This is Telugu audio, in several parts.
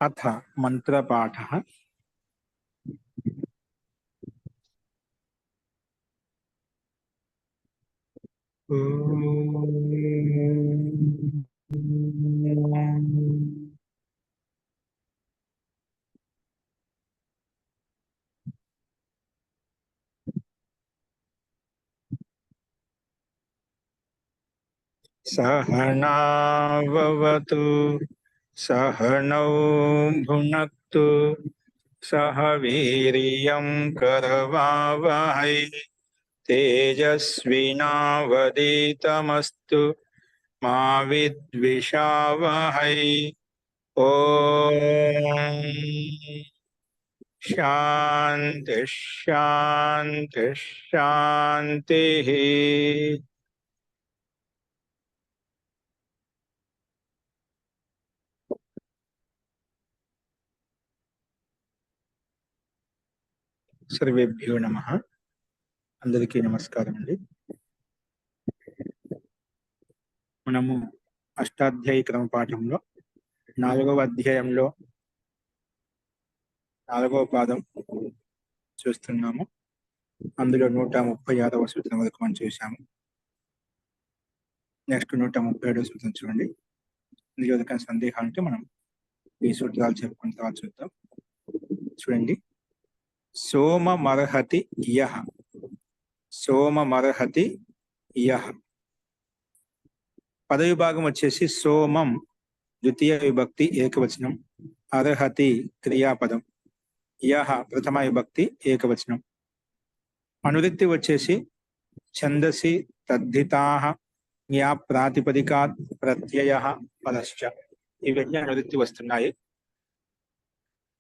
अथ मंत्रपाठः। सहनाववतु सहनौ भुनक्तु सह वीर्यं करवावहै तेजस्विनावधीतमस्तु मा विद्विषावहै। ओम शांति शांति शांति। सर्वेभ्यो नमः। అందరికీ నమస్కారం అండి। మనము అష్టాధ్యాయి క్రమ పాఠంలో 4వ అధ్యాయంలో 4వ పాదం చూస్తున్నాము। అందులో 136వ సూత్రం వరకు మనం చూసాము। నెక్స్ట్ 137వ సూత్రం చూడండి। ఇందులో ఏదైనా సందేహాలు ఉంటే మనం ఈ సూత్రాలు చెప్పుకున్న తర్వాత చూద్దాం। చూడండి, సోమమర్హతి యః, సోమమర్హతి యః పదవి భాగం వచ్చేసి సోమం ద్వితీయ విభక్తి ఏకవచనం, అర్హతి క్రియాపదం, యః ప్రథమ విభక్తి ఏకవచనం। అనువృత్తి వచ్చేసి ఛందసి తద్ధితాః జ్ఞా ప్రాతిపదికాత్ ప్రత్యయః పదశ్చ, ఇవన్నీ అనువృత్తి వస్తున్నాయి।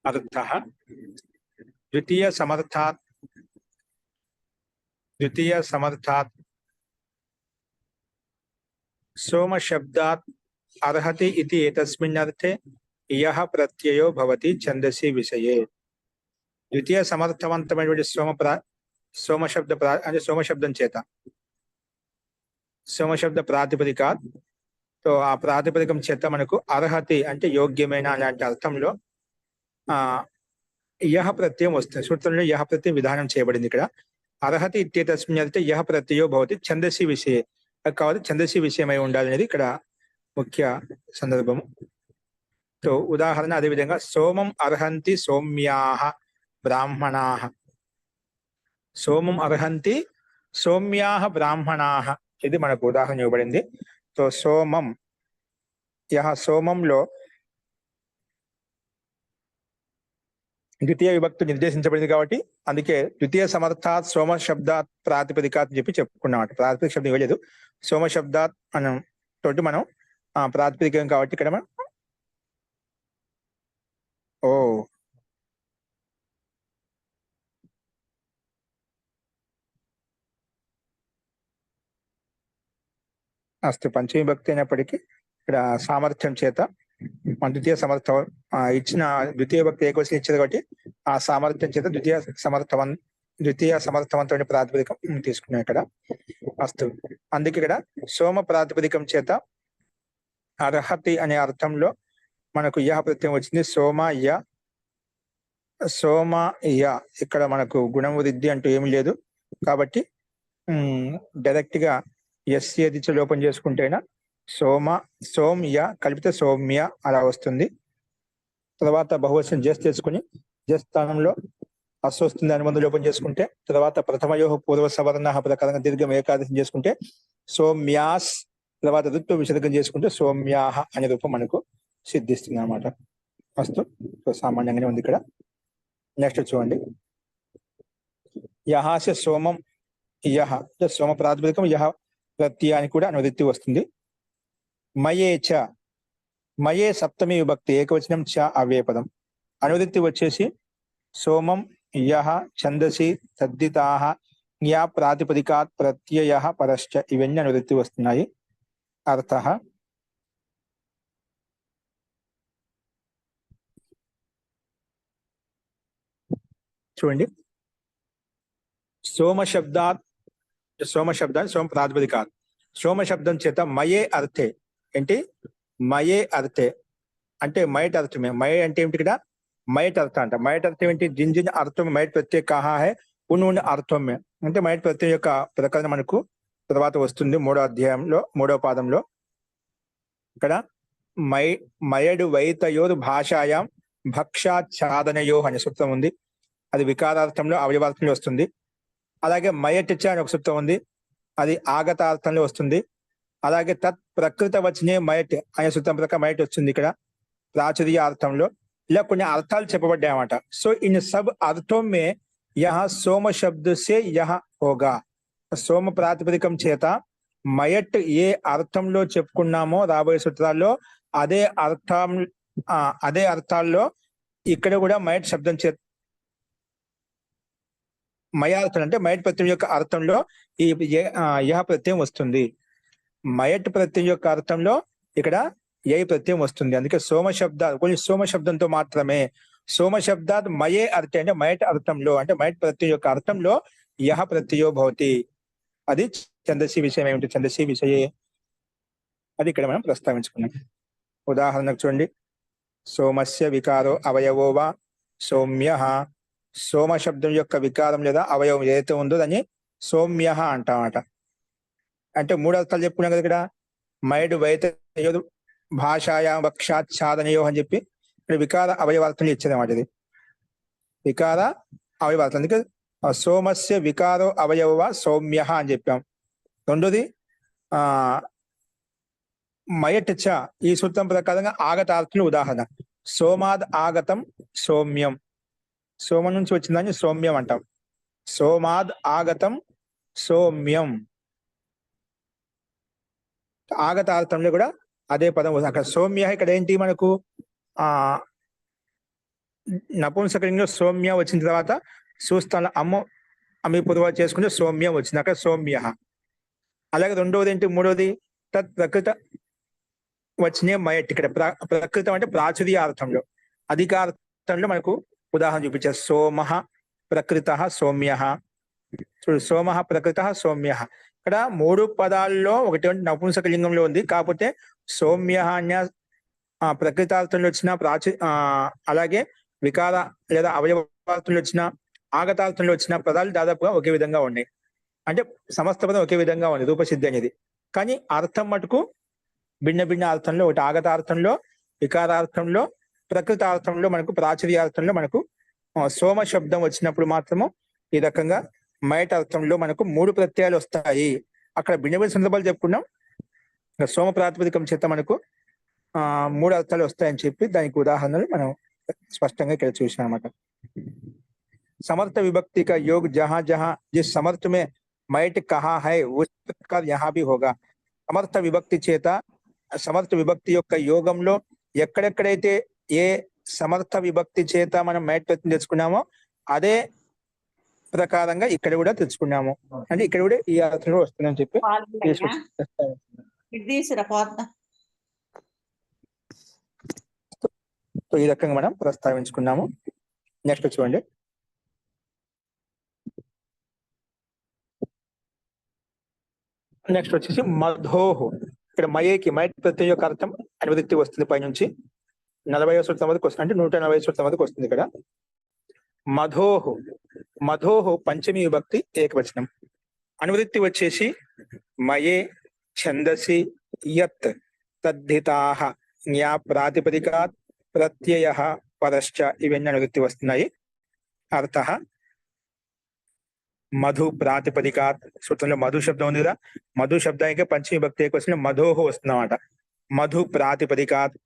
అర్థః ద్వితీయ సమర్థాత్ सोम शब्दात् अर्हति इति एतस्मिन् अर्थे यः प्रत्ययो भवति छंदसि विषये। द्वितीय समर्थवंतమైనటువంటి सोम शब्द అంటే सोम శబ్దం చేత सोम शब्द ప్రాతిపదికాత్, तो ఆ ప్రాతిపదికం చేత మనకు అర్హతి అంటే యోగ్యమైన అలాంటి అర్థంలో యః ప్రత్యయం వస్తుంది। సూత్రంలో యః ప్రత్యయం విధానం చేయబడింది। ఇక్కడ అర్హతి ఇత్యేతస్మిన్ అర్థే యః ప్రత్యయో భవతి ఛందసి విషయే, కాబట్టి ఛందసి విషయమై ఉండాలనేది ఇక్కడ ముఖ్య సందర్భము। తో ఉదాహరణ అదేవిధంగా సోమం అర్హంతి సౌమ్యాః బ్రాహ్మణాః, సోమం అర్హంతి సౌమ్యాః బ్రాహ్మణాః, ఇది మనకు ఉదాహరణ ఇవ్వబడింది। తో సోమం యః సోమంలో ద్వితీయ విభక్తి నిర్దేశించబడింది కాబట్టి అందుకే ద్వితీయ సమర్థాత్ సోమ శబ్దాత్ ప్రాతిపదికాత్ అని చెప్పి చెప్పుకున్నామాట। ప్రాతిపదిక శబ్దం ఇవ్వలేదు, సోమ శబ్దాత్ మనం తోటి మనం ప్రాతిపదికం కాబట్టి ఇక్కడ మనం అస్తు పంచమీ భక్తి అయినప్పటికీ ఇక్కడ సామర్థ్యం చేత మన ద్వితీయ సమర్థ ఇచ్చిన ద్వితీయ భక్తి ఏకవచనం ఇచ్చేది కాబట్టి ఆ సామర్థ్యం చేత ద్వితీయ సమర్థవంతమైన ప్రాతిపదికం తీసుకున్నాం ఇక్కడ। అస్తు అందుకే ఇక్కడ సోమ ప్రాతిపదికం చేత అర్హతి అనే అర్థంలో మనకు యః ప్రత్యయం వచ్చింది। సోమ య ఇక్కడ మనకు గుణం వృద్ధి అంటూ ఏమి లేదు కాబట్టి డైరెక్ట్ గా ఎస్సి లోపం చేసుకుంటేనా సోమ్య కలిపితే సౌమ్య అలా వస్తుంది। తర్వాత బహువచనం జస్ తెచ్చుకుని జస్ స్థానంలో అస్ వస్తుంది, అనుబంధ లోపం చేసుకుంటే తర్వాత ప్రథమయో పూర్వ సవర్ణ ప్రకారంగా దీర్ఘం ఏకాదశం చేసుకుంటే సౌమ్యాస్, తర్వాత ఋత్వ విసర్గం చేసుకుంటే సౌమ్యాహ అనే రూపం మనకు సిద్ధిస్తుంది అన్నమాట। వస్తు సామాన్యంగానే ఉంది ఇక్కడ। నెక్స్ట్ చూడండి, యహాస్య సోమం యః, సోమ ప్రాతిపదికం యః ప్రత్యయానికి కూడా అనువృత్తి వస్తుంది। మయే చ, మయే సప్తమి విభక్తి ఏకవచనం చ అవ్యయపదం, అనువృత్తి వచ్చేసి సోమం యః ఛందసి తద్ధితాః జ్ఞా ప్రాతిపదికాత్ ప్రత్యయః పరశ్చ, ఇవన్నీ అనువృత్తి వస్తున్నాయి। అర్థః చూడండి, సోమ శబ్దాన్ని సోమ ప్రాతిపదికాత్, సోమ శబ్దం చేత మయే అర్థే ఏంటి, మయే అర్థే అంటే మైట్ అర్థమే. మై అంటే ఏమిటి ఇక్కడ? మైట్ అర్థం అంట. మైట్ అర్థం ఏంటి? జిన్ అర్థం మైట్ ప్రత్యయ కహా హై ఉన్ అర్థమే. అంటే మైట్ ప్రత్యయం యొక్క ప్రకరణ మనకు తర్వాత వస్తుంది 3వ అధ్యాయంలో 3వ పాదంలో. ఇక్కడ మయడు వైతయోర్ భాషాయాం భక్షాఛాదనయో అనే సూత్రం ఉంది. అది వికారార్థంలో అవయవార్థంలో వస్తుంది. అలాగే మయటిచ అనే ఒక సూత్రం ఉంది, అది ఆగతార్థంలో వస్తుంది. అలాగే తత్ ప్రకృత వచనే మయట్ అనే సూత్రం ప్రకారం మయట్ వచ్చింది ఇక్కడ ప్రాచుర్య అర్థంలో. ఇలా కొన్ని అర్థాలు చెప్పబడ్డాయి అన్నమాట. సో ఇన్ సబ్ అర్థం మే యహ సోమ శబ్ద సే యహ హోగా. సోమ ప్రాతిపదికం చేత మయట్ ఏ అర్థంలో చెప్పుకున్నామో రాబోయే సూత్రాల్లో అదే అర్థాల్లో ఇక్కడ కూడా మయట్ శబ్దం చేత మయార్థం అంటే మయట్ ప్రత్యయం యొక్క అర్థంలో ఈ యహ ప్రత్యయం వస్తుంది. మయట్ ప్రత్యయం యొక్క అర్థంలో ఇక్కడ ఏ ప్రత్యయం వస్తుంది. అందుకే సోమ శబ్దాలు కొన్ని సోమ శబ్దంతో మాత్రమే. సోమ శబ్దాత్ మయే అర్థం అంటే మయట్ అర్థంలో అంటే మయట్ ప్రత్యయం యొక్క అర్థంలో యహ ప్రత్యయో భవతి. అది ఛందసి విషయం ఏమిటి? ఛందసి విషయే అది ఇక్కడ మనం ప్రస్తావించుకున్నాం. ఉదాహరణకు చూడండి, సోమస్య వికారో అవయవో వా సౌమ్య. సోమ శబ్దం యొక్క వికారం లేదా అవయవం ఏదైతే ఉందో దాన్ని సౌమ్య అంటామట. అంటే 3 అర్థాలు చెప్పుకున్నాం కదా ఇక్కడ. మైడు వైతయో భాషాయా వక్షాఛాదనయో అని చెప్పి ఇక్కడ వికార అవయవార్థం ఇచ్చేదన్నమాట. ఇది వికార అవయవార్థం. అందుకే సోమస్య వికారో అవయవ సౌమ్య అని చెప్పాం. రెండోది మయట్ చ ఈ సూత్రం ప్రకారంగా ఆగతార్థం ఉదాహరణ. సోమాద్ ఆగతం సౌమ్యం. సోమ నుంచి వచ్చిందని సౌమ్యం అంటాం. సోమాద్ ఆగతం సౌమ్యం. ఆగతార్థంలో కూడా అదే పదం వస్తుంది. అక్కడ సౌమ్య ఇక్కడ ఏంటి మనకు నపుంసకలింగంలో సౌమ్య వచ్చిన తర్వాత సుస్థానం అమ్మి పూర్వ చేసుకుంటే సౌమ్యం వచ్చింది, అక్కడ సౌమ్య. అలాగే రెండవది ఏంటి? మూడవది తత్ ప్రకృత వచ్చినే మయట్. ఇక్కడ ప్రకృతం అంటే ప్రాచుర్య అర్థంలో అధికార్థంలో మనకు ఉదాహరణ చూపించారు. సోమ ప్రకృత సౌమ్య. చూడు, సోమ ప్రకృత సౌమ్య. ఇక్కడ 3 పదాల్లో ఒకటి నపుంసకలింగంలో ఉంది. కాకపోతే సౌమ్య అన్య ప్రకృతార్థంలో వచ్చిన అలాగే వికార లేదా అవయవార్థంలో వచ్చిన ఆగతార్థంలో వచ్చిన పదాలు దాదాపుగా ఒకే విధంగా ఉన్నాయి. అంటే సమస్త పదం ఒకే విధంగా ఉంది రూపసిద్ధి అనేది. కానీ అర్థం మటుకు భిన్న భిన్న అర్థంలో, ఒకటి ఆగతార్థంలో, వికారార్థంలో, ప్రకృతార్థంలో మనకు ప్రాచుర్యార్థంలో మనకు సోమ శబ్దం వచ్చినప్పుడు మాత్రము ఈ రకంగా మైట్ అర్థంలో మనకు 3 ప్రత్యయాలు వస్తాయి. అక్కడ భిన్న భిన్న సందర్భాలు చెప్పుకున్నాం. సోమ ప్రాతిపదికం చేత మనకు 3 అర్థాలు వస్తాయని చెప్పి దానికి ఉదాహరణలు మనం స్పష్టంగా ఇక్కడ చూసాం అన్నమాట. समर्थ विभक्ति का योग जहां जहां जिस समर्थ में मैट कहा है उस प्रकार यहाँ भी होगा. సమర్థ విభక్తి చేత సమర్థ విభక్తి యొక్క యోగంలో ఎక్కడెక్కడైతే ఏ సమర్థ విభక్తి చేత మనం మైట్ ప్రత్యయం తెచ్చుకున్నామో అదే ప్రకారంగా ఇక్కడ కూడా తెచ్చుకున్నాము. అంటే ఇక్కడ కూడా ఈ అర్థంలో వస్తుందని చెప్పి ఈ రకంగా మనం ప్రస్తావించుకున్నాము. నెక్స్ట్ చూడండి, నెక్స్ట్ వచ్చేసి మధోహు. ఇక్కడ మయేకి మైట్ ప్రత్యయం యొక్క అర్థం అనువృత్తి వస్తుంది పైనుంచి 40వ సూత్రం వరకు వస్తుంది. అంటే 140వ సూత్రం వరకు వస్తుంది ఇక్కడ. మధోహు. మధోహు పంచమి విభక్తి ఏకవచనం. అనువృత్తి వచ్చేసి మయే ఛందసి యత్ తద్ధితాః జ్ఞా ప్రాతిపదికాత్ ప్రత్యయ పరశ్చ ఇవన్నీ అనువృత్తి వస్తున్నాయి. అర్థ మధు ప్రాతిపదికాత్. సూత్రంలో మధు శబ్దం ఉంది కదా, మధు శబ్దానికి పంచమి విభక్తి ఏకవచనం మధోహు వస్తుందన్నమాట. మధు ప్రాతిపదికాత్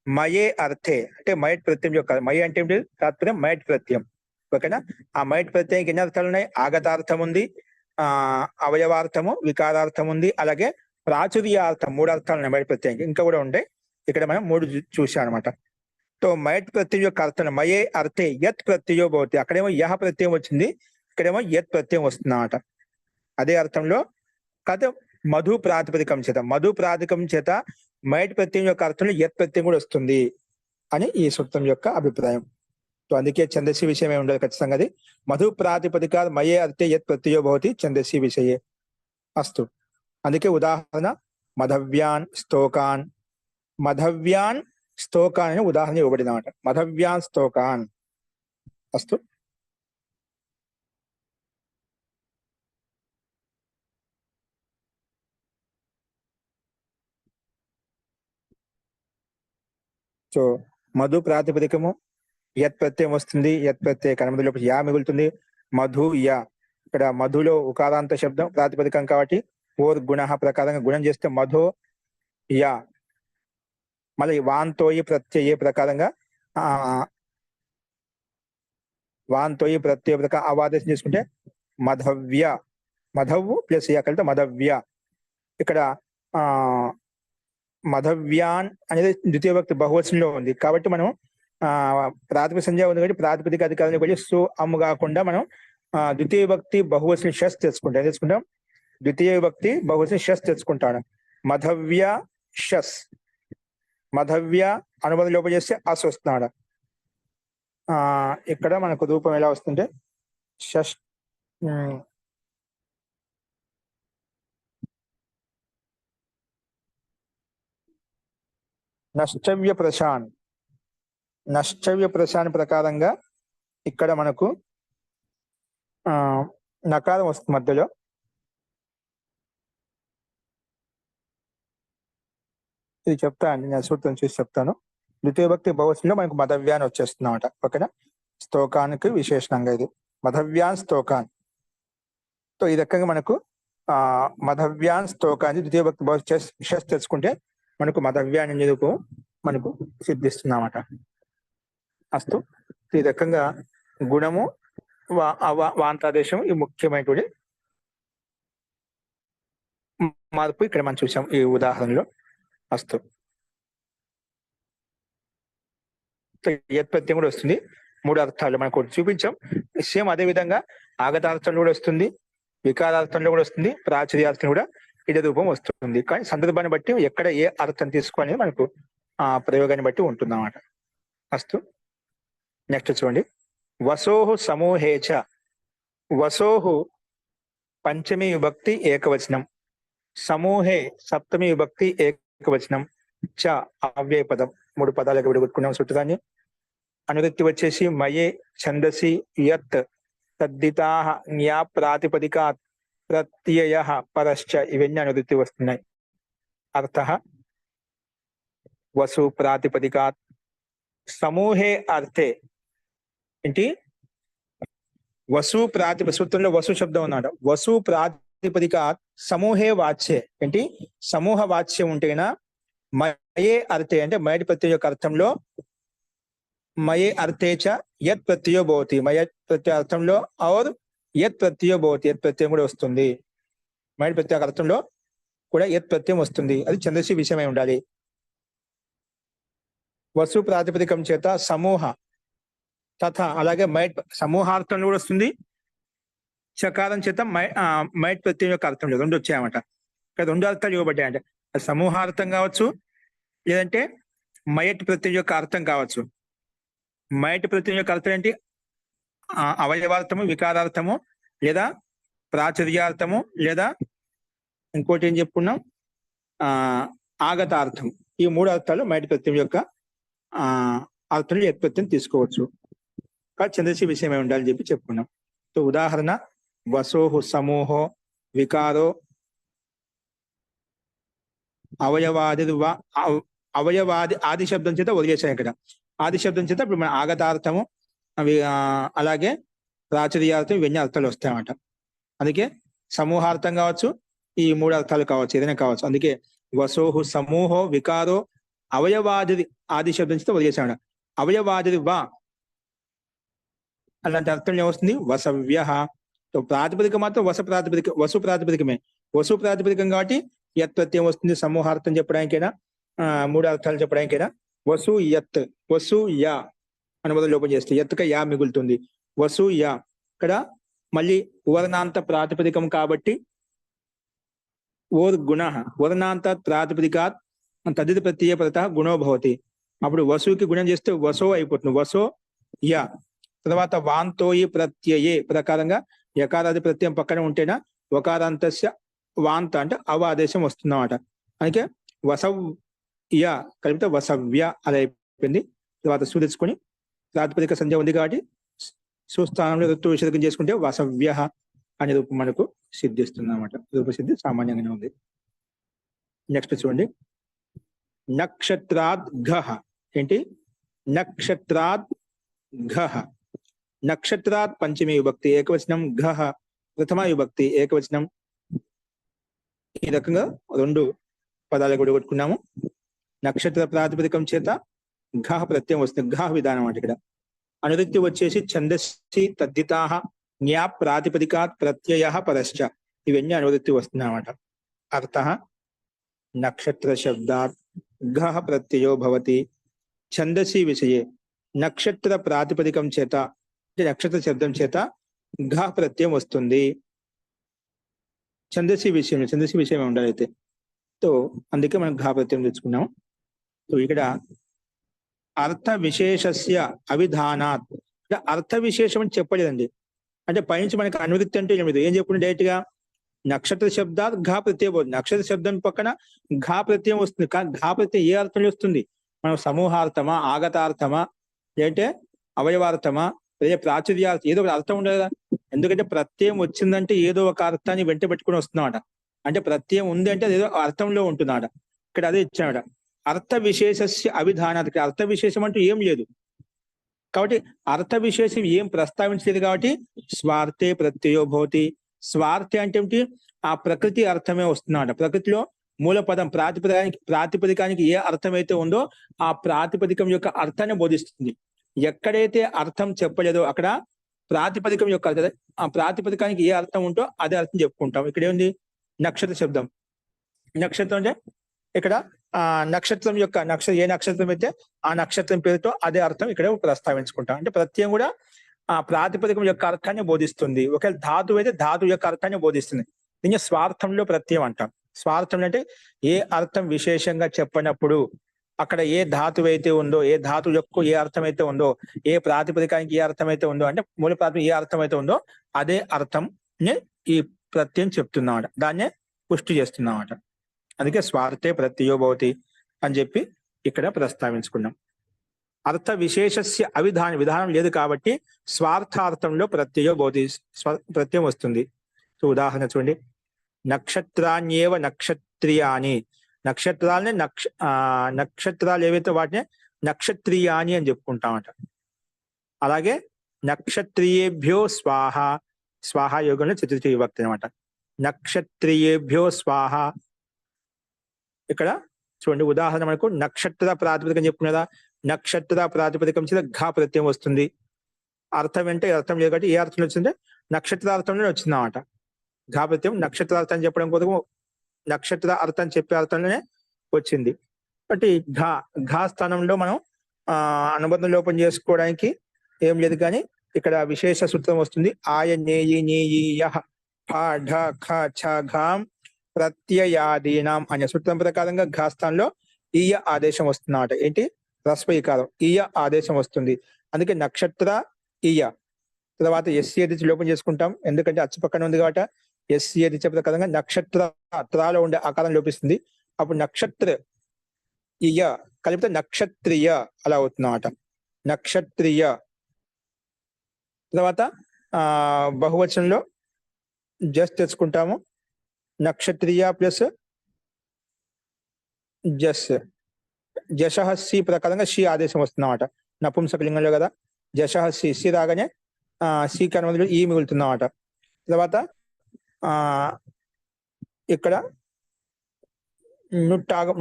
మయే అర్థే అంటే మైట్ ప్రత్యయం యొక్క మయ అంటే ఏంటి? తాత్పర్యం మైట్ ప్రత్యయం. ఓకేనా? ఆ మైట్ ప్రత్యయానికి ఎన్ని అర్థాలు ఉన్నాయి? ఆగతార్థం ఉంది, అవయవార్థము, వికారార్థం ఉంది, అలాగే ప్రాచుర్యార్థం 3 అర్థాలు ఉన్నాయి మైట్ ప్రత్యయానికి. ఇంకా కూడా ఉంటాయి, ఇక్కడ మనం 3 చూసాం అనమాట. తో మైట్ ప్రత్యయం యొక్క అర్థం మయే అర్థే యత్ ప్రత్యయో భవతి. అక్కడేమో యహ ప్రత్యయం వచ్చింది, ఇక్కడేమో యత్ ప్రత్యయం వస్తుంది అన్నమాట. అదే అర్థంలో కథ మధు ప్రాతిపదికం చేత, మధు ప్రాతిపదికం చేత మైట్ ప్రత్యయం యొక్క అర్థంలో యత్ ప్రత్యయం కూడా వస్తుంది అని ఈ సూత్రం యొక్క అభిప్రాయం. సో అందుకే ఛందసి విషయమే ఉండదు ఖచ్చితంగా. అది మధు ప్రాతిపదిక మయే అర్థే యత్ ప్రత్యయో భవతి ఛందసి విషయే అస్తు. అందుకే ఉదాహరణ మధవ్యాన్ స్తోకాన్. మధవ్యాన్ స్తోకాన్ అని ఉదాహరణ ఇవ్వబడింది అనమాట. మధవ్యాన్ స్తోకాన్. అస్తు. సో మధు ప్రాతిపదికము యత్ ప్రత్యయం వస్తుంది, యత్ ప్రత్యయ కర్మలో యా మిగులుతుంది. మధు యా, ఇక్కడ మధులో ఉకారాంత శబ్దం ప్రాతిపదికం కాబట్టి ఓర్ గుణ ప్రకారంగా గుణం చేస్తే మధు యా. మళ్ళీ వాంతోయి ప్రత్యయ ప్రకారంగా వాంతోయి ప్రత్యయ ప్రకారం అవాదేశం చేసుకుంటే మధవ్య. మధవ్వు ప్లస్ యా కలిపితే మధవ్య. ఇక్కడ మధవ్యాన్ అనేది ద్వితీయ భక్తి బహువచనంలో ఉంది కాబట్టి మనం ప్రాతిపదిక సంజ్ఞ ఉంది కాబట్టి ప్రాతిపదిక అధికారాన్ని బట్టి సో అమ్ము కాకుండా మనం ద్వితీయ భక్తి బహువచన షస్ తెచ్చుకుంటాం. ద్వితీయ భక్తి బహువచన షస్ తెచ్చుకుంటాను. మధవ్య షస్. మధవ్య అనుబంధ లోపం చేస్తే అస్ వస్తున్నాడు. ఇక్కడ మనకు రూపం ఎలా వస్తుంటే షష్ నష్టవ్య ప్రశాన్. నష్టవ్య ప్రశాన్ ప్రకారంగా ఇక్కడ మనకు నకారం వస్తుంది మధ్యలో. ఇది చెప్తాను, నేను సూత్రం చూసి చెప్తాను. ద్వితీయ భక్తి బహువచనంలో మనకు మధవ్యాన్ వచ్చేస్తుంది అన్నమాట. ఓకేనా? స్తోకానికి విశేషణంగా ఇది మధవ్యాన్ స్తోకాన్. సో ఈ రకంగా మనకు మధవ్యాన్ స్తోకాన్ని ద్వితీయ భక్తి బహువచనం తెచ్చుకుంటే మనకు మధవ్యాన్ ఎందుకు మనకు సిద్ధిస్తుందన్నమాట. అస్తు. ఈ రకంగా గుణము వాంతాదేశం ఈ ముఖ్యమైనటువంటి మార్పు ఇక్కడ మనం చూసాం ఈ ఉదాహరణలో. అస్తు. యత్ ప్రత్యయం కూడా వస్తుంది. 3 అర్థాలు మనకు చూపించాం. సేమ్ అదే విధంగా ఆగతార్థంలో కూడా వస్తుంది, వికారార్థంలో కూడా వస్తుంది, ప్రాచుర్యార్థం కూడా ఇదే రూపం వస్తుంది. కానీ సందర్భాన్ని బట్టి ఎక్కడ ఏ అర్థం తీసుకోవాలి మనకు ప్రయోగాన్ని బట్టి ఉంటుంది అన్నమాట. అస్తు. నెక్స్ట్ చూడండి. వసోహు సమూహేచ. వసోహు పంచమి విభక్తి ఏకవచనం, సమూహే సప్తమి విభక్తి ఏకవచనం, చ అవ్యయ పదం. 3 పదాలకు విడగొట్టుకున్నాం సూత్రాన్ని. అనువృత్తి వచ్చేసి మయే ఛందసి యత్ తద్దితా న్యా ప్రాతిపదికా ప్రత్యయ పరశ్చ. ఇవన్నీ అనువృత్తి వస్తున్నాయి. అర్థ వసు ప్రాతిపదికాత్. సమూహే అర్థే ఏంటి? వసు సూత్రంలో వసు శబ్దం అన్నాడు. వసు ప్రాతిపదికాత్ సమూహే వాచ్యే ఏంటి? సమూహ వాచ్యం ఉంటేనా మయే అర్థే అంటే మయటి ప్రత్యయ యొక్క అర్థంలో మయే అర్థేచ యత్ ప్రత్యయో భవతి. మయ ప్రత్యయ అర్థంలో ఔర్ యత్ ప్రత్యయో భవతి. యత్ ప్రత్యయం కూడా వస్తుంది. మయటి ప్రత్యయ అర్థంలో కూడా యత్ ప్రత్యయం వస్తుంది. అది ఛందసి విషయమై ఉండాలి. వసు ప్రాతిపదికం చేత సమూహ తథా అలాగే మైట్ సమూహార్థంలో కూడా వస్తుంది. చకారం చేత మైట్ ప్రత్యయం యొక్క అర్థంలో 2 వచ్చాయన్నమాట. ఇక్కడ 2 అర్థాలు ఇవ్వబడ్డాయంటే అది సమూహార్థం కావచ్చు, లేదంటే మయట్ ప్రత్యయం యొక్క అర్థం కావచ్చు. మయట్ ప్రత్యయం యొక్క అర్థం ఏంటి? అవయవార్థము, వికారార్థము, లేదా ప్రాచుర్యార్థము, లేదా ఇంకోటి ఏం చెప్పుకున్నాం ఆగతార్థం. ఈ 3 అర్థాలు మయట్ ప్రత్యయం యొక్క అర్థంలో యత్ ప్రత్యయం తీసుకోవచ్చు. కానీ ఛందసి విషయమై ఉండాలని చెప్పి చెప్పుకున్నాం. సో ఉదాహరణ వసోహు సమూహో వికారో అవయవాది అవయవాది ఆది శబ్దం చేత వదిలేసాం. ఇక్కడ ఆది శబ్దం చేత ఇప్పుడు మన ఆగతార్థము అవి అలాగే ప్రాచుర్యార్థం ఇవన్నీ అర్థాలు వస్తాయన్నమాట. అందుకే సమూహార్థం కావచ్చు, ఈ 3 అర్థాలు కావచ్చు, ఏదైనా కావచ్చు. అందుకే వసోహు సమూహో వికారో అవయవాది ఆది శబ్దం చేత వదిలేసాడు. అవయవాది వా అలాంటి అర్థం ఏమొస్తుంది? వసవ్య. ప్రాతిపదిక మాత్రం వసు ప్రాతిపదికమే. వసు ప్రాతిపదికం కాబట్టి యత్ ప్రత్యయం వస్తుంది. సమూహార్థం చెప్పడానికైనా 3 అర్థాలు చెప్పడానికైనా వసు యత్, వసు యా అనుబద్ధం లోపం చేస్తే యత్క యా మిగులుతుంది. వసు యా. ఇక్కడ మళ్ళీ వర్ణాంత ప్రాతిపదికం కాబట్టి ఓర్ గుణ వర్ణాంత ప్రాతిపదికాత్ తదిత ప్రత్యయ పదత గుణో భవతి. అప్పుడు వసుకి గుణం చేస్తే వసో అయిపోతుంది. వసో యా. తర్వాత వాంతోయి ప్రత్యయే ప్రకారంగా యకారాది ప్రత్యయం పక్కన ఉంటేనా వకారాంతస్య వాంత అంటే అవ ఆదేశం వస్తుందన్నమాట. అందుకే యా కలిపితే వసవ్య అలా అయిపోయింది. తర్వాత సు తెచ్చుకొని ప్రాతిపదిక సంధ్య ఉంది కాబట్టి సుస్థానంలో ఋతు విసర్గం చేసుకుంటే వసవ్య అనే రూపం మనకు సిద్ధిస్తుంది అనమాట. రూపసిద్ధి సామాన్యంగానే ఉంది. నెక్స్ట్ చూడండి, నక్షత్రాద్ ఘ. ఏంటి? నక్షత్రాద్ ఘ. నక్షత్రాత్ పంచమి విభక్తి ఏకవచనం, ఘ ప్రథమ విభక్తి ఏకవచనం. ఈ రకంగా రెండు పదాలు కూడా కొట్టుకున్నాము. నక్షత్ర ప్రాతిపదికం చేత ఘ ప్రత్యయం వస్తుంది. ఘ విధానం అంటే ఇక్కడ అనువృత్తి వచ్చేసి ఛందస్సి తద్దితాః జ్ఞా ప్రాతిపదికాత్ ప్రత్యయ పరశ్చ. ఇవన్నీ అనువృత్తి వస్తుంది అన్నమాట. అర్థః నక్షత్ర శబ్దాత్ ఘ ప్రత్యయో భవతి ఛందసి విషయే. నక్షత్ర ప్రాతిపదికం చేత అంటే నక్షత్ర శబ్దం చేత ఘ ప్రత్యయం వస్తుంది. ఛందసి విషయం ఉండాలి అయితే. సో అందుకే మనం ఘ ప్రత్యయం తెచ్చుకున్నాం. సో ఇక్కడ అర్థ విశేషస్య అవిధానాత్, అర్థ విశేషం అని చెప్పలేదండి. అంటే పైనుంచి మనకి అనువృత్తి అంటే ఏం చెప్పుకుంటే డైరెక్ట్ గా నక్షత్ర శబ్దాత్ ఘా ప్రత్యయం పోతుంది. నక్షత్ర శబ్దం పక్కన ఘా ప్రత్యయం వస్తుంది. కానీ ఘా ప్రత్యయం ఏ అర్థంలో వస్తుంది? మనం సమూహార్థమా, ఆగతార్థమా, లేదంటే అవయవార్థమా, లేదా ప్రాచుర్యార్థం, ఏదో ఒక అర్థం ఉండదు కదా. ఎందుకంటే ప్రత్యయం వచ్చిందంటే ఏదో ఒక అర్థాన్ని వెంట పెట్టుకుని వస్తున్నాడ. అంటే ప్రత్యయం ఉంది అంటే ఏదో అర్థంలో ఉంటున్నాడ. ఇక్కడ అదే ఇచ్చాడ. అర్థ విశేషస్య అవిధానాత్. అర్థ విశేషం అంటూ ఏం లేదు కాబట్టి, అర్థ విశేషం ఏం ప్రస్తావించలేదు కాబట్టి స్వార్థే ప్రత్యయో భవతి. స్వార్థి అంటే ఏమిటి? ఆ ప్రకృతి అర్థమే వస్తున్నాడ. ప్రకృతిలో మూల పదం ప్రాతిపదికానికి ఏ అర్థమైతే ఉందో ఆ ప్రాతిపదికం యొక్క అర్థాన్ని బోధిస్తుంది. ఎక్కడైతే అర్థం చెప్పలేదో అక్కడ ప్రాతిపదికం యొక్క ఆ ప్రాతిపదికానికి ఏ అర్థం ఉంటో అదే అర్థం చెప్పుకుంటాం. ఇక్కడ ఏముంది? నక్షత్ర శబ్దం. నక్షత్రం అంటే ఇక్కడ నక్షత్రం యొక్క ఏ నక్షత్రం అయితే ఆ నక్షత్రం పేరుతో అదే అర్థం ఇక్కడ ప్రస్తావించుకుంటాం. అంటే ప్రత్యయం కూడా ఆ ప్రాతిపదికం యొక్క అర్థాన్ని బోధిస్తుంది. ఒకవేళ ధాతు అయితే ధాతు యొక్క అర్థాన్ని బోధిస్తుంది. దీన్ని స్వార్థంలో ప్రత్యయం అంటాం. స్వార్థం అంటే ఏ అర్థం విశేషంగా చెప్పినప్పుడు అక్కడ ఏ ధాతువు అయితే ఉందో, ఏ ధాతు యొక్క ఏ అర్థం అయితే ఉందో, ఏ ప్రాతిపదికానికి ఏ అర్థం అయితే ఉందో, అంటే మూల ప్రాతిపదిక ఏ అర్థం అయితే ఉందో అదే అర్థం ఈ ప్రత్యయం చెప్తున్నామాట. దాన్నే పుష్టి చేస్తున్నామాట. అందుకే స్వార్థే ప్రత్యయో భవతి అని చెప్పి ఇక్కడ ప్రస్తావించుకున్నాం. అర్థ విశేషస్య విధానం లేదు కాబట్టి స్వార్థార్థంలో ప్రత్యయో భవతి, ప్రత్యయం వస్తుంది. సో ఉదాహరణ చూడండి, నక్షత్రాన్యేవ నక్షత్రియాని. నక్షత్రాలని నక్షత్రాలు ఏవైతే వాటిని నక్షత్రియాని అని చెప్పుకుంటామట. అలాగే నక్షత్రియేభ్యో స్వాహ. స్వాహ యోగంలో చతుర్థి విభక్తి అనమాట. నక్షత్రియేభ్యో స్వాహ. ఇక్కడ చూడండి ఉదాహరణ మనకు నక్షత్ర ప్రాతిపదికం చెప్పుకునే కదా. నక్షత్ర ప్రాతిపదికం చేత ఘ ప్రత్యయం వస్తుంది. అర్థం అంటే అర్థం లేదు కాబట్టి ఏ అర్థంలో వచ్చిందంటే నక్షత్రార్థంలోనే వచ్చిందన్నమాట. ఘ ప్రత్యయం నక్షత్రార్థం చెప్పడం కోసం నక్షత్ర అర్థం చెప్పే అర్థంలోనే వచ్చింది. కాబట్టి ఘా స్థానంలో మనం అనుబంధం లోపం చేసుకోవడానికి ఏం లేదు. కానీ ఇక్కడ విశేష సూత్రం వస్తుంది. ఆయ నేయి నేయి యహ ఫ ఢ ఖ ఛ ఘాం ప్రత్యయాదీనాం అనే సూత్రం ప్రకారంగా ఘా స్థానంలో ఈయ ఆదేశం వస్తుందన్నమాట. ఏంటి? రస్వైకారం ఈయ ఆదేశం వస్తుంది. అందుకే నక్షత్ర ఈయ. తర్వాత ఎస్సీ అది లోపం చేసుకుంటాం. ఎందుకంటే అచ్చు పక్కన ఉంది కాబట్టి ఎస్సీ అది ప్రకారంగా నక్షత్ర త్రాలో ఉండే ఆకారం లోపిస్తుంది. అప్పుడు నక్షత్ర ఇయ కలిపితే నక్షత్రియ అలా అవుతుందన్నమాట. నక్షత్రియ. తర్వాత బహువచనంలో జస్ తెచ్చుకుంటాము. నక్షత్రియ ప్లస్ జస్. జషహ సి ప్రకారంగా షి ఆదేశం వస్తుందన్నమాట. నపుంసకలింగంలో కదా జషహ సి. సి రాగానే సి కనుమలో ఈ మిగులుతుందన్నమాట. తర్వాత ఇక్కడ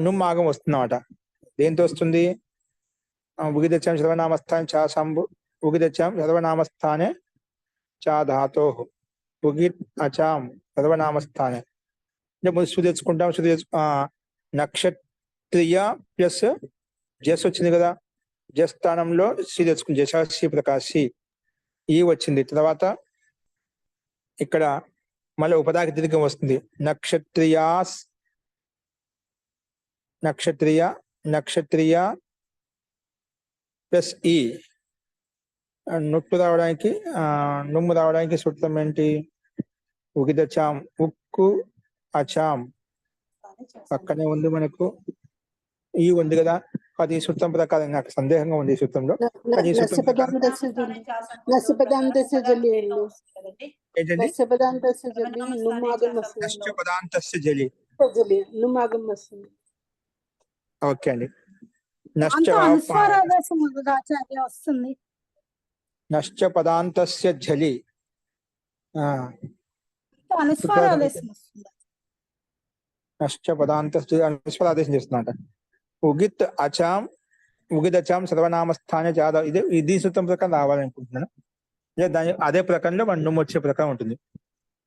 నుమ్మాగం వస్తుందన్నమాట. దేంతో వస్తుంది? ఉగిదచ్చాం సర్వనామస్థానం చా సంభు. ఉగిదచ్చాం సర్వనామస్థానే చా ధాతో. ఉగిత్ అచాం సర్వనామస్థానే. ముందు సు తెచ్చుకుంటాం. నక్షత్రియ ప్లస్ జస్ వచ్చింది కదా. జస్ స్థానంలో సి తెచ్చుకుంది. జషి ప్రకాశి ఈ వచ్చింది. తర్వాత ఇక్కడ మళ్ళీ ఉపదాకి దీర్ఘం వస్తుంది. నక్షత్రియాస్. నక్షత్రియ ప్లస్ ఈ. నుమ్ము రావడానికి సూత్రం ఏంటి? ఉగిదచాం. ఉక్కు అచాం పక్కనే ఉంది మనకు. ఈ ఉంది కదా, అది ఈ సూత్రం ప్రకారం నాకు సందేహంగా ఉంది ఈ సూత్రంలో. కానీ ఈ సూత్రం ప్రకారం ఏంటండి? నశ్చ పదాంతస్య జలి. ఓకే అండి. వస్తుంది నశ్చ పదాంతస్య జలి. నశ్చ పదాంతస్య అనుస్వరాదేశం చేస్తున్నమాట. ఉగిత్ అచాం ఉగిదచాం సర్వనామస్థానే జాద. ఇది సూత్రం ప్రకారం రావాలనుకుంటున్నాను. దాని అదే ప్రకారంలో మన నుమ్ వచ్చే ప్రకారం ఉంటుంది.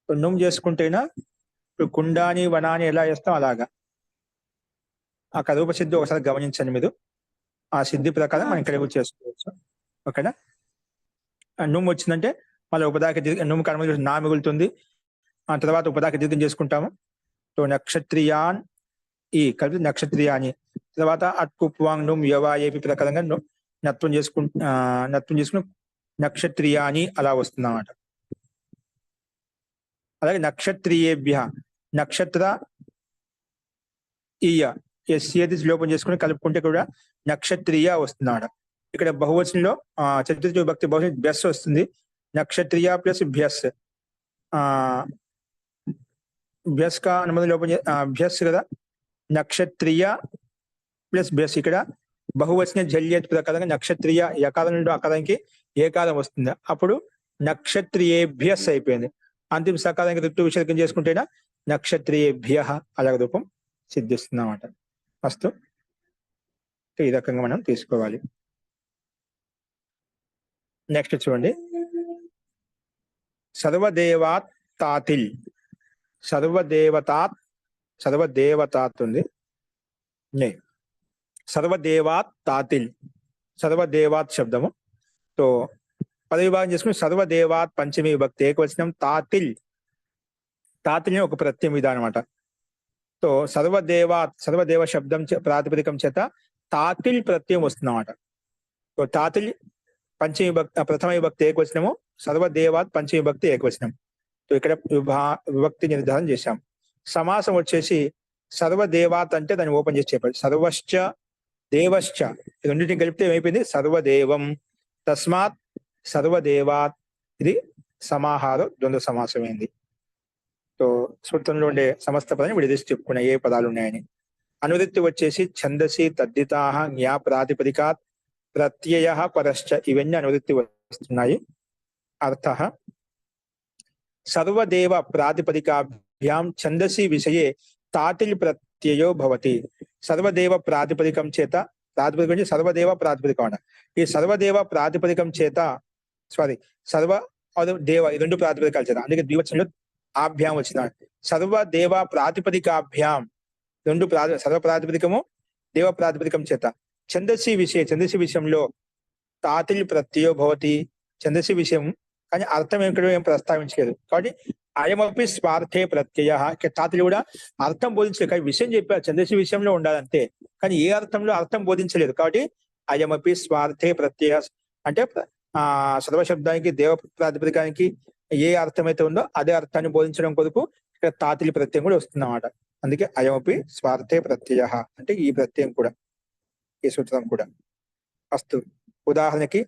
నుమ్ చేసుకుంటేనా ఇప్పుడు కుండాని వనాని ఎలా చేస్తాం అలాగా. ఆ కరూప సిద్ధి ఒకసారి గమనించండి మీరు. ఆ సిద్ధి ప్రకారం మనం ఇక్కడ కూడా చేసుకోవచ్చు. ఓకేనా? నుమ్ వచ్చిందంటే మళ్ళీ ఉపదాకి నుమ్ కర్మ నా మిగులుతుంది. ఆ తర్వాత ఉపదాకి దీర్ఘం చేసుకుంటాము. సో నక్షత్రియాన్ ఈ కలిపి నక్షత్రియాని. తర్వాత అట్కుప్వాంగ్ నుమ్ యవా ఏపీ ప్రకారంగా నత్వం చేసుకుని నక్షత్రియాని అలా వస్తుంది అన్నమాట. అలాగే నక్షత్రియేభ్య నక్షత్ర ఈయ ఎస్ఏది లోపం చేసుకుని కలుపుకుంటే కూడా నక్షత్రియ వస్తున్నాడు. ఇక్కడ బహువచనంలో చతుర్థ విభక్తి బహువచనం భ్యస్ వస్తుంది. నక్షత్రియ ప్లస్ భ్యస్. భ్యస్ కా అనుమతి లోపం భ్యస్ కదా, నక్షత్రియ ప్లస్ భ్యస్. ఇక్కడ బహువచన జల్యత్ ప్రకారంగా నక్షత్రియ యకారం నుండి అకారానికి ఏకారం వస్తుంది. అప్పుడు నక్షత్రియేభ్యస్ అయిపోయింది. అంతిమ సకారానికి ఋతు విసర్గం చేసుకుంటేనా నక్షత్రియేభ్య అలాగ రూపం సిద్ధిస్తుంది అన్నమాట. ఫస్ట్ ఈ రకంగా మనం తీసుకోవాలి. నెక్స్ట్ చూడండి, సర్వదేవాత్ తాతిల్. సర్వదేవతాత్ ఉంది. సర్వదేవాత్ తాతిల్, సర్వదేవాత్ శబ్దము. సో పదవిభాగం చేసుకుని సర్వదేవాత్ పంచమి విభక్తి ఏకవచనం తాతిల్. తాతిల్ ఒక ప్రత్యయం విధానం అనమాట. సో సర్వదేవ శబ్దం ప్రాతిపదికం చేత తాతిల్ ప్రత్యయం వస్తుందన్నమాట. సో తాతిల్ పంచమి విభక్తి ప్రథమ విభక్తి ఏకవచనము, సర్వదేవాత్ పంచమి విభక్తి ఏకవచనం. సో ఇక్కడ విభక్తి నిర్ధారణ చేశాం. సమాసం వచ్చేసి సర్వదేవాత్ అంటే దాన్ని ఓపెన్ చేసి చెప్పాలి. సర్వశ్చ దేవశ్చ రెండింటిని కలిపితే ఏమైపోయింది సర్వదేవం. తస్మాత్ సర్వదేవాత్ ఇది సమాహారం ద్వంద్వ సమాసమైంది. సో సూత్రంలో ఉండే సమస్త పదాన్ని విడదీసి చెప్పుకున్న ఏ పదాలు ఉన్నాయని. అనువృత్తి వచ్చేసి ఛందసి తద్దితాః జ్ఞా ప్రాతిపదికాత్ ప్రత్యయ పరశ్చ ఇవన్నీ అనువృత్తి వస్తున్నాయి. అర్థః సర్వదేవ ప్రాతిపదికాభ్యాం ఛందసి విషయే తాతిల్ ప్రత్యయో భవతి. సర్వదేవ ప్రాతిపదికం చేత, ప్రాతిపదికం సర్వదేవ ప్రాతిపదికం అన్న. ఈ సర్వదేవ ప్రాతిపదికం చేత సర్వ దేవ ఈ రెండు ప్రాతిపదికాల చేత, అందుకే ద్వివచనంలో ఆభ్యాం వచ్చిన. సర్వదేవ ప్రాతిపదికాభ్యాం రెండు సర్వ ప్రాతిపదికము దేవ ప్రాతిపదికం చేత. ఛందసి విషయంలో తాతిల్ ప్రత్యయో భవతి. ఛందసి విషయం కానీ అర్థం ఏమిటో ఏం ప్రస్తావించలేదు. కాబట్టి అయమపి స్వార్థే ప్రత్యయ. తాతిల్ కూడా అర్థం బోధించలేదు, కానీ విషయం చెప్పారు ఛందసి విషయంలో ఉండాలంతే, కానీ ఏ అర్థంలో అర్థం బోధించలేదు. కాబట్టి అయమపి స్వార్థే ప్రత్యయ అంటే సర్వశబ్దానికి దేవ ప్రాతిపదికానికి ఏ అర్థమైతే ఉందో అదే అర్థాన్ని బోధించడం కొరకు ఇక్కడ తాతిలి ప్రత్యయం కూడా వస్తుందన్నమాట. అందుకే అయమపి స్వార్థే ప్రత్యయ అంటే ఈ ప్రత్యయం కూడా, ఈ సూత్రం కూడా. అస్తు ఉదాహరణకి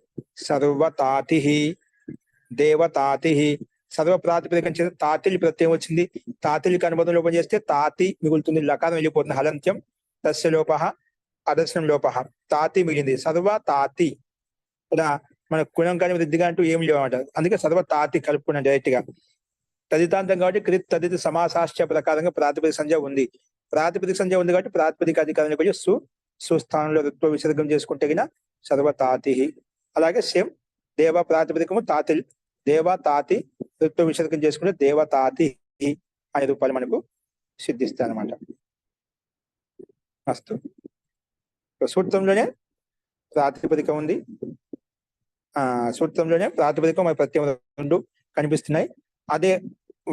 సర్వతాతి దేవతాతి. సర్వ ప్రాతిపదికం చేత తాతిలి ప్రత్యయం వచ్చింది. తాతిలికి అనుబంధం లోపం చేస్తే తాతి మిగులుతుంది, లకారం వెళ్ళిపోతుంది. హలంత్యం తస్య లోప అదర్శనం లోప, తాతి మిగిలింది. సర్వ తాతి ఇలా మన గుణం కానీ వృద్ధిగా అంటూ ఏం లేవన్నమాట. అందుకే సర్వ తాతి కలుపుకున్నాం డైరెక్ట్ గా. తదితాంతం కాబట్టి కృత్ తదిత సమాసాశ్చ ప్రకారంగా ప్రాతిపదిక సంజ్ఞ ఉంది. ప్రాతిపదిక సంజ్ఞ ఉంది కాబట్టి ప్రాతిపదిక అధికారాన్ని కూడా సుస్థానంలో ఋత్వ విసర్గం చేసుకుంటే గిన సర్వతాతి. అలాగే సేమ్ దేవ ప్రాతిపదికము తాతిల్, దేవ తాతి ఋత్వ విసర్గం చేసుకుంటే దేవతాతి అనే రూపాలు మనకు సిద్ధిస్తాయి అన్నమాట. అస్తు సూత్రంలోనే ప్రాతిపదికం ఉంది. సూత్రంలోనే ప్రాతిపదికం మరి ప్రత్యయం రెండు కనిపిస్తున్నాయి. అదే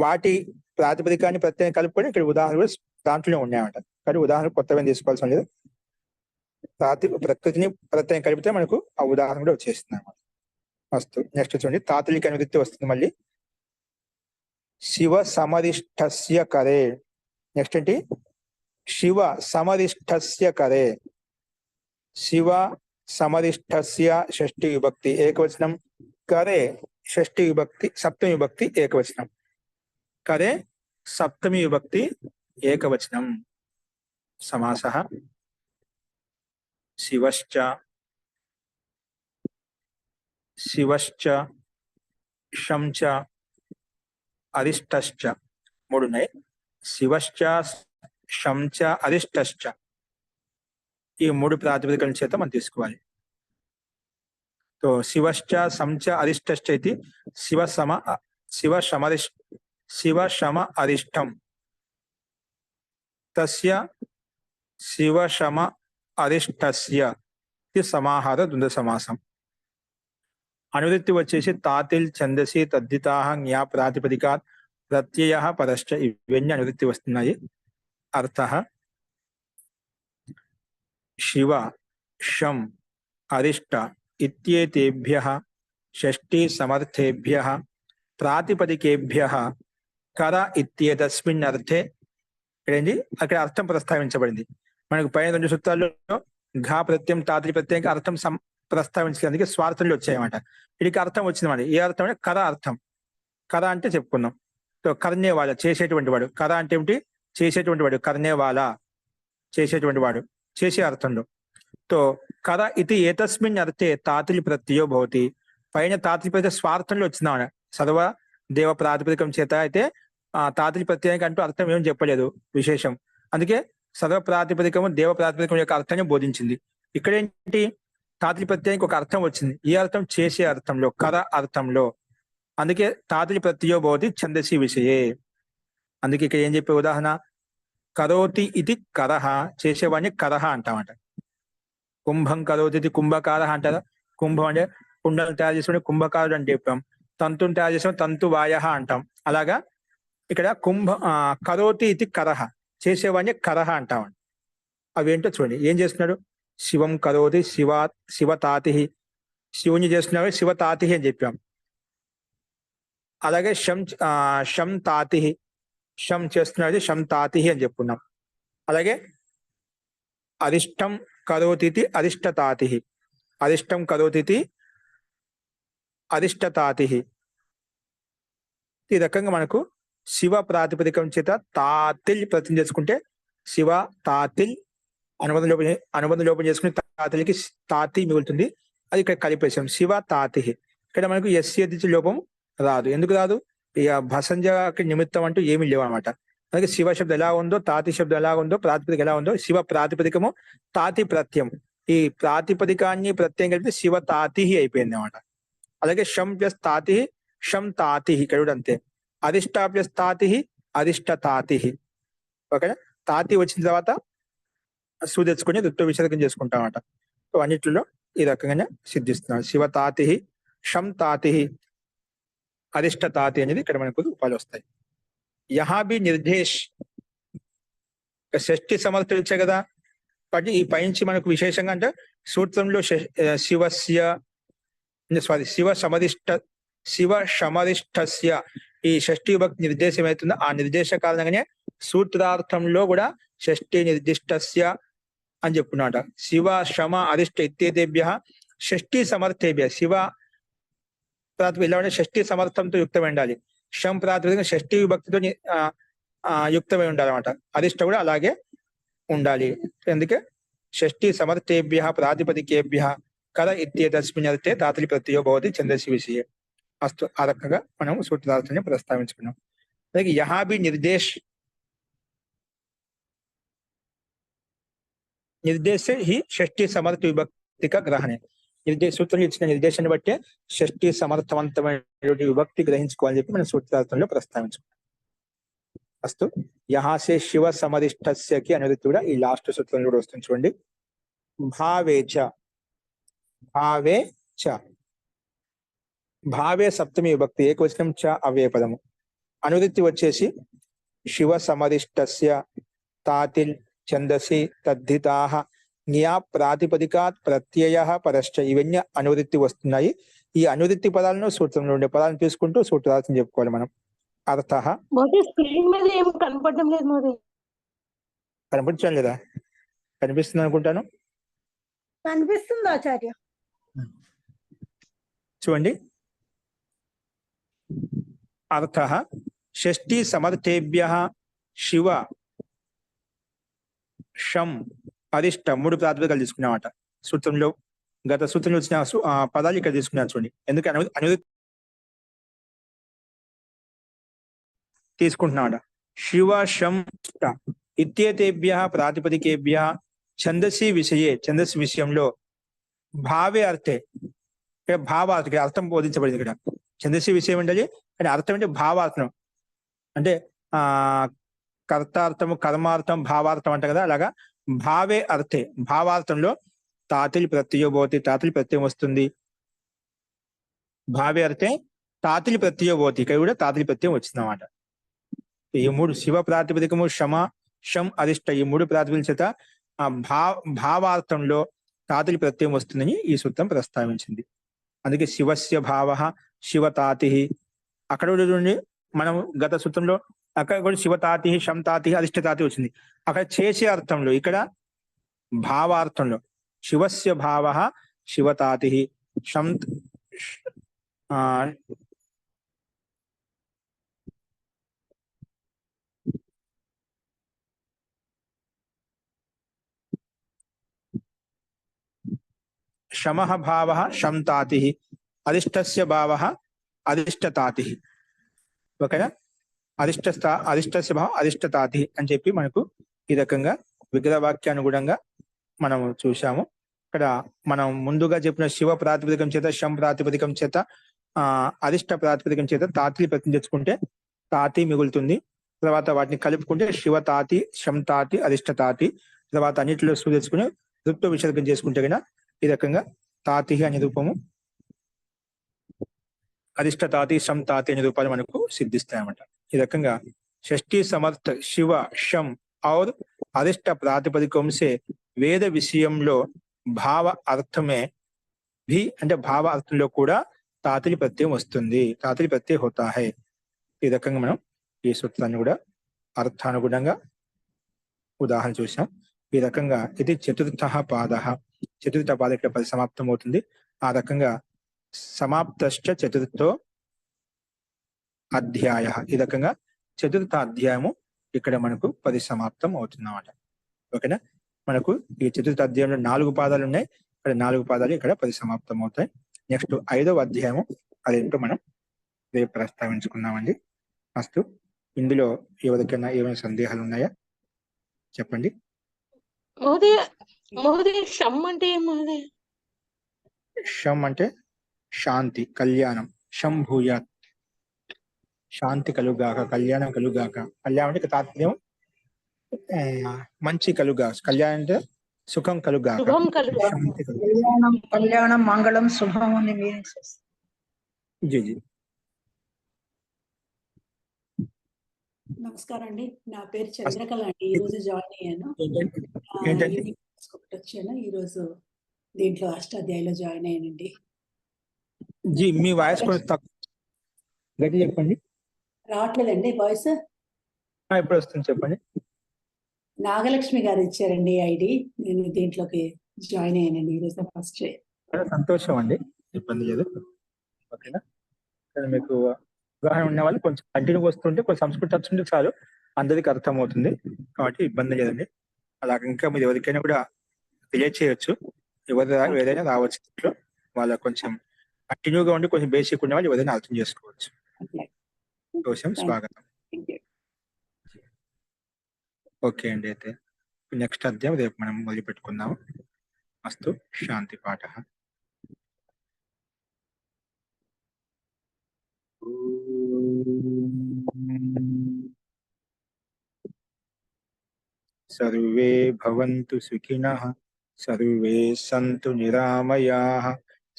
వాటి ప్రాతిపదికాన్ని ప్రత్యయం కలుపుకొని ఇక్కడ ఉదాహరణలు దాంట్లోనే ఉన్నాయన్నమాట. కానీ ఉదాహరణ కొత్తగా తీసుకోవాల్సిన లేదు. ప్రకృతిని ప్రత్యయం కలిపితే మనకు ఆ ఉదాహరణ కూడా వచ్చేస్తుంది అన్నమాట. వస్తు నెక్స్ట్ చూడండి, తాతలిక అనువృత్తి వస్తుంది మళ్ళీ. శివ సమరిష్టస్య కరే. నెక్స్ట్ ఏంటి? శివ సమరిష్టస్య కరే. శివ సమరిష్టస్య షష్ఠి విభక్తి ఏకవచనం కరే షష్ఠి విభక్తి సప్తమి విభక్తి ఏకవచనం కరే సప్తమి విభక్తి ఏకవచనం సమాసః శివశ్చ శివశ్చ శంచ అరిష్టశ్చ మూడు ఉన్నాయి. శివశ్చ శంచ అరిష్టశ్చ ఈ మూడు ప్రాతిపదికల చేత మనం తీసుకోవాలి. तो శివశ్చ సంచ అరిష్టశ్చ ఇది శివ శమ అరిష్టం తస్య శివ శమ అరిష్టస్య ఇది సమాహార ద్వంద్వ సమాసం. అనువృత్తి వచ్చేసి తాతిల్ ఛందసి తద్దితాః జ్ఞా ప్రాతిపదికాత్ ప్రత్యయః పరశ్చ ఇవన్నీ అనువృత్తి వస్తున్నాయి. అర్థః శివ శం అరిష్ట ఇత్యేతేభ్యః షష్ఠీ సమర్థేభ్యః ప్రాతిపదికేభ్యః కర ఇత్యేతస్మిన్ అర్థే ఏంటి అక్కడ అర్థం ప్రస్తావించబడింది. మనకు పైన రెండు సూత్రాల్లో ఘా ప్రత్యయం తాత్రి ప్రత్యయం అర్థం ప్రస్తావించడానికి స్వార్థంలో వచ్చాయన్నమాట. వీడికి అర్థం వచ్చిందన్నమాట. ఏ అర్థం అంటే కర అర్థం. కర అంటే చెప్పుకున్నాం. సో కర్నేవాల చేసేటువంటి వాడు. కర అంటే ఏమిటి? చేసేటువంటి వాడు. కర్నేవాల చేసేటువంటి వాడు, చేసే అర్థంలో. తో కర ఇది ఏతస్మిన్ అర్థే తాతిలి ప్రత్యయో భవతి. పైన తాతిలి ప్రత్యయ స్వార్థంలో వచ్చిందన్నమాట. సర్వ దేవ ప్రాతిపదికం చేత అయితే తాతిలి ప్రత్యయానికి అంటూ అర్థం ఏం చెప్పలేదు విశేషం. అందుకే సర్వ ప్రాతిపదికము దేవ ప్రాతిపదికం యొక్క అర్థాన్ని బోధించింది. ఇక్కడ ఏంటి? తాతిలి ప్రత్యయానికి ఒక అర్థం వచ్చింది. ఈ అర్థం చేసే అర్థంలో, కర అర్థంలో. అందుకే తాతిలి ప్రత్యయో భవతి ఛందసి విషయే. అందుకే ఇక్కడ ఏం చెప్పే ఉదాహరణ, కరోతి ఇది కరహ, చేసేవాడిని కరహ అంటామట. కుంభం కరోతి ఇది కుంభకార అంటారా? కుంభం అంటే కుండలు తయారు చేసుకుని కుంభకారుడు అని చెప్పాం. తంతుని తయారు చేసుకుని తంతువాయ అంటాం. అలాగా ఇక్కడ కరోతి ఇది కరహ, చేసేవాడిని కరహ అంటామండి. అవేంటో చూడండి. ఏం చేస్తున్నాడు? శివం కరోతి శివతాతి, శివుని చేస్తున్నాడు శివతాతి అని చెప్పాం. అలాగే శం తాతి, శం చేస్తున్నాడు శం తాతి అని చెప్పుకున్నాం. అలాగే అరిష్టం కరోతి అరిష్టతాతి, అరిష్టం కరోతి అరిష్టతాతి. ఈ రకంగా మనకు శివ ప్రాతిపదికం చేత తాతిల్ ప్రతిని చేసుకుంటే శివ తాతిల్ అనుబంధం లోపం చేసుకుని తాతిల్కి తాతి మిగులుతుంది. అది ఇక్కడ కలిపేసాం శివ తాతి. ఇక్కడ మనకు ఎస్సి లోపం రాదు. ఎందుకు రాదు? ఇక భసంజకి నిమిత్తం అంటూ ఏమీ లేవు అనమాట. అలాగే శివ శబ్దం ఎలా ఉందో, తాతి శబ్దం ఎలా ఉందో, ప్రాతిపదిక ఎలా ఉందో, శివ ప్రాతిపదికము తాతి ప్రత్యయం. ఈ ప్రాతిపదికాన్ని ప్రత్యయం కలిపితే శివ తాతి అయిపోయింది అనమాట. అలాగే శం ప్లస్ తాతి శం తాతి, ఇక్కడ కూడా అంతే. అరిష్ట ప్లస్ తాతి అరిష్ట తాతి. ఓకేనా? తాతి వచ్చిన తర్వాత సూదెచ్చుకొని ఋతు విసర్గం చేసుకుంటామట. సో అన్నిట్లో ఈ రకంగానే సిద్ధిస్తున్నాడు. శివ తాతి శం తాతి అరిష్ట తాతి అనేది ఇక్కడ మనకు ఉపాలు వస్తాయి. యహాబి నిర్దేశ్ షష్ఠి సమర్థులు ఇచ్చే కదా. కాబట్టి ఈ పైనుంచి మనకు విశేషంగా అంటే సూత్రంలో శివ సమరిష్టస్య ఈ షష్ఠి విభక్తి నిర్దేశం అవుతుందో ఆ నిర్దేశ కారణంగానే సూత్రార్థంలో కూడా షష్ఠి నిర్దిష్టస్య అని చెప్పుకున్నాట. శివ శమ అరిష్ట ఇత్యేతేభ్య షష్ఠి సమర్థేభ్య. శివ ప్రాతిపదిక ఎలా ఉంటే షష్ఠి సమర్థంతో యుక్తమై ఉండాలి. శం ప్రాతిపదిక షష్ఠి విభక్తితో యుక్తమై ఉండాలి అనమాట. అరిష్ట కూడా అలాగే ఉండాలి. అందుకే షష్ఠి సమర్థేభ్య ప్రాతిపదికేభ్య కర ఇత్యేతస్మిన్ అర్థే తాతిలి ప్రత్యయో భవతి ఛందసి విషయే. అస్తు ఆ రకంగా మనం సూత్రార్థాన్ని ప్రస్తావించుకున్నాం. అలాగే యహాబి నిర్దేశే హి షష్ఠి సమర్థ విభక్తిక గ్రహణే. సూత్రం ఇచ్చిన నిర్దేశాన్ని బట్టే షష్ఠి సమర్థవంతమైన విభక్తి గ్రహించుకోవాలని చెప్పి మనం సూత్రార్థంలో ప్రస్తావించుకున్నాం. అస్తు యహాసే శివ సమరిష్టస్యకి అనేది కూడా ఈ లాస్ట్ సూత్రంలో కూడా వస్తుంది చూడండి. భావేచ, భావే సప్తమి విభక్తి ఏకవచనం చ అవే పదము. అనువృత్తి వచ్చేసి శివ సమరిష్టస్య తాతిల్ ఛందసి తద్ధితాః జ్ఞా ప్రాతిపదికాత్ ప్రత్యయః పరశ్చ ఇవన్నీ అనువృత్తి వస్తున్నాయి. ఈ అనువృత్తి పదాలను సూత్రంలో ఉండే పదాలను తీసుకుంటూ సూత్రార్థం చెప్పుకోవాలి మనం. అర్థః స్క్రీన్ మీద ఏం కనపడడం లేదు మోదీ. కనిపించడం లేదా? కనిపిస్తుంది అనుకుంటాను. కనిపిస్తుంది ఆచార్య. చూడండి, అర్థ షష్ఠీ సమర్థేభ్యః శివ షం అరిష్ట 3 ప్రాతిపదికలు తీసుకున్నామట సూత్రంలో. గత సూత్రంలో వచ్చిన పదాలు ఇక్కడ తీసుకున్నారు చూడండి. ఎందుకు అను తీసుకుంటున్నామట. శివ శం ఇత్యేతేభ్యః ప్రాతిపదికేభ్యః ఛందసి విషయే, ఛందస్సు విషయంలో భావే అర్థే, ఇక్కడ భావార్థం, అర్థం బోధించబడింది. ఇక్కడ ఛందసి విషయం ఏంటది అంటే అర్థం అంటే భావార్థం, అంటే కర్తార్థము, కర్మార్థం, భావార్థం అంట కదా. అలాగా భావే అర్థే, భావార్థంలో తాతిలి ప్రత్యయో భవతి, తాతిలి ప్రత్యయం వస్తుంది. భావే అర్థే తాతిలి ప్రత్యయో భవతి, ఇక్కడ కూడా తాతిలి ప్రత్యయం వచ్చిందన్నమాట. ఈ 3 శివ ప్రాతిపదికము, శమ, షం, అరిష్ట, ఈ 3 ప్రాతిపదికల చేత భావార్థంలో తాతిలి ప్రత్యయం వస్తుందని ఈ సూత్రం ప్రస్తావించింది. అందుకే శివస్య భావ శివతాతి, అక్కడ కూడా చూడండి, మనం గత సూత్రంలో అక్కడ కూడా శివతాతి, శంతాతి, అరిష్టతాతి వచ్చింది. అక్కడ చేసే అర్థంలో, ఇక్కడ భావార్థంలో శివస్య భావ శివతాతి శం శమః భావః శంతాతి, అరిష్టస్య భావః అరిష్టతాతి. ఓకేనా? అరిష్టస్య భావం అరిష్టతాతి అని చెప్పి మనకు ఈ రకంగా విగ్రహవాక్యానుగుణంగా మనం చూసాము. ఇక్కడ మనం ముందుగా చెప్పిన శివ ప్రాతిపదికం చేత, శం ప్రాతిపదికం చేత, అరిష్ట ప్రాతిపదికం చేత తాతిని ప్రతి తెచ్చుకుంటే తాతి మిగులుతుంది. తర్వాత వాటిని కలుపుకుంటే శివతాతి, శంతాతి, అరిష్టతాతి. తర్వాత అన్నిటిలో సు తెచ్చుకుని రుప్తో విసర్గం చేసుకుంటే కనుక ఈ రకంగా తాతి అనే రూపము, అరిష్టతాతి, శంతాతి అనే రూపాలు మనకు సిద్ధిస్తాయన్నమాట. ఈ రకంగా షష్ఠీ సమర్థ శివ శం ఔర్ అరిష్ట ప్రాతిపదికం సే వేద విషయంలో భావ అర్థమే భీ, అంటే భావ అర్థంలో కూడా తాతిలి ప్రత్యయం వస్తుంది. తాతిలి ప్రత్యయ హోతా హై. ఈ రకంగా మనం ఈ సూత్రాన్ని కూడా అర్థానుగుణంగా ఉదాహరణ చూసాం. ఈ రకంగా ఇది చతుర్థ పాద, చతుర్థ పాద ఇక్కడ పరిసమాప్తం అవుతుంది. ఆ రకంగా సమాప్తశ్చ చతుర్థో అధ్యాయ, ఈ రకంగా చతుర్థ అధ్యాయము ఇక్కడ మనకు పరిసమాప్తం అవుతుంది అన్నమాట. ఓకేనా? మనకు ఈ చతుర్థ అధ్యాయంలో 4 పాదాలు ఉన్నాయి. ఇక్కడ 4 పాదాలు ఇక్కడ పరిసమాప్తం అవుతాయి. నెక్స్ట్ 5వ అధ్యాయము, అదేంటో మనం రేపు ప్రస్తావించుకుందామండి. ఫస్ట్ ఇందులో ఎవరికైనా ఏమైనా సందేహాలు ఉన్నాయా చెప్పండి. మహోదయ షం అంటే ఏం మహోదయ? షం అంటే శాంతి, కళ్యాణం. శం భూయాత్, శాంతి కలుగాక, కళ్యాణం కలుగాక. కళ్యాణం అంటే తాత్పర్యం మంచి కలుగా, కళ్యాణం అంటే సుఖం కలుగాక, శుభం కలుగా. శాంతి కలుగా. కళ్యాణం, కళ్యాణం, మంగళం, శుభం అని మీనింగ్స్ వస్తాయి. జీ జీ. నమస్కారం అండి, నా పేరు చంద్రకళ అండి. ఈ రోజు జాయిన్ అయ్యాను. ఏంటండి? ఒకటి వచ్చాను ఈ రోజు, దీంట్లో అష్టాధ్యాయులో జాయిన్ అయ్యానండి. జీ, మీ వాయిస్ కొంచెం తక్కువ, గట్టి చెప్పండి. రావట్లేదండి వాయిస్? ఎప్పుడు వస్తుంది చెప్పండి. నాగలక్ష్మి గారు ఇచ్చారండి ఐడి, నేను దీంట్లోకి జాయిన్ అయ్యానండి ఈ రోజు ఫస్ట్. సంతోషం అండి, ఇబ్బంది లేదు. ఓకేనా? కానీ మీకు అవగాహన ఉన్న వాళ్ళు కొంచెం కంటిన్యూ వస్తుంటే, కొంచెం సంస్కృతి వచ్చుంటే చాలు, అందరికి అర్థమవుతుంది. కాబట్టి ఇబ్బంది లేదండి. అలాగే ఇంకా మీరు ఎవరికైనా కూడా తెలియచేయచ్చు. ఎవరు ఏదైనా రావచ్చు ఇంట్లో, వాళ్ళ కొంచెం కంటిన్యూగా ఉండి కొంచెం బేసిక్ ఉన్న వాళ్ళు ఎవరైనా అర్థం చేసుకోవచ్చు. కోసం స్వాగతం. ఓకే అండి, అయితే నెక్స్ట్ అధ్యాయం రేపు మనం మొదలు పెట్టుకుందాం. అస్తు శాంతి పాఠ. సర్వే భవంతు సుఖినః, సర్వే సంతు నిరామయాః,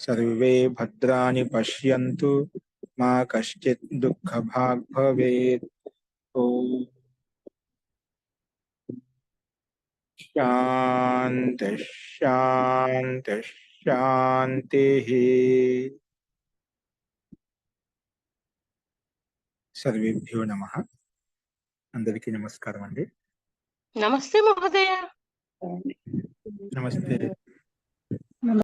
సర్వే భద్రాణి పశ్యంతు, మా కశ్చిత్ దుఃఖభాగ్ భవేత్. ఓం శాంతి శాంతి శాంతి. సర్వేభ్యో నమః. అందరికీ నమస్కారం అండి. నమస్తే మహోదయ. నమస్తే.